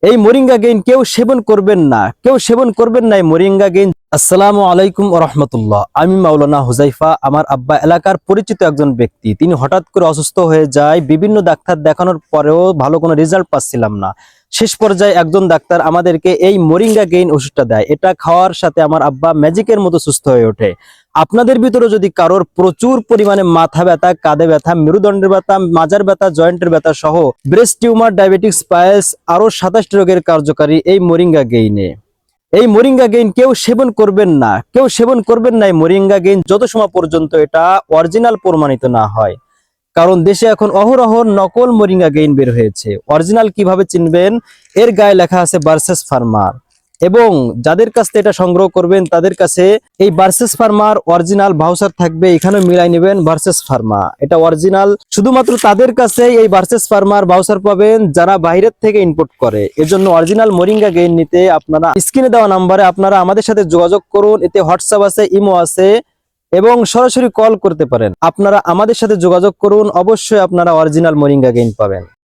এই moringa gain কেউ সেবন করবেন না, কেউ সেবন করবেন না এই মোরিঙ্গা গেইন। আসসালামু আলাইকুম ওয়া রাহমাতুল্লাহ। আমি মাওলানা হুজাইফা। আমার আব্বা এলাকার পরিচিত একজন ব্যক্তি, তিনি হঠাৎ করে অসুস্থ হয়ে যায়। বিভিন্ন ডাক্তার দেখানোর পরেও ভালো কোনো রেজাল্ট পাচ্ছিলাম না। শেষ পর্যায়ে একজন ডাক্তার আমাদেরকে এই মোরিঙ্গা গেইন ওষুধটা দেয়। এটা খাওয়ার সাথে আমার আব্বা ম্যাজিকের মতো সুস্থ হয়ে ওঠে। আপনাদের ভিতরে যদি কারোর প্রচুর পরিমাণে মাথা ব্যথা, কাঁধে ব্যথা, মেরুদণ্ডের ব্যথা, মাজার ব্যথা, জয়েন্টের ব্যথা সহ ব্রেস্ট টিউমার, ডায়াবেটিস, পাইলস আরো 27টি রোগের কার্যকারী এই মোরিঙ্গা গেইনে। এই মোরিঙ্গা গেইন কেউ সেবন করবেন না, কেউ সেবন করবেন না এই মোরিঙ্গা গেইন যত সময় পর্যন্ত এটা অরিজিনাল প্রমাণিত না হয়। কারণ দেশে এখন অহরহ নকল মোরিঙ্গা গেইন বের হয়েছে। অরিজিনাল কিভাবে চিনবেন? এর গায়ে লেখা আছে ভার্সেস ফার্মার, এবং যাদের কাছ থেকে এটা সংগ্রহ করবেন তাদের কাছে এই ভার্সেস ফার্মার অরিজিনাল ভাউচার থাকবে। এখানে মিলাই নেবেন ভার্সেস ফার্মা, এটা অরিজিনাল। শুধুমাত্র তাদের কাছে এই ভার্সেস ফার্মার ভাউচার পাবেন যারা বাইরের থেকে ইম্পোর্ট করে। এজন্য অরিজিনাল মোরিঙ্গা গেইন নিতে আপনারা স্ক্রিনে দেওয়া নাম্বারে আপনারা আমাদের সাথে যোগাযোগ করুন। এতে হোয়াটসঅ্যাপ আছে, ইমো আছে, এবং সরাসরি কল করতে পারেন। আপনারা আমাদের সাথে যোগাযোগ করুন, অবশ্যই আপনারা অরিজিনাল মোরিঙ্গা গেইন পাবেন।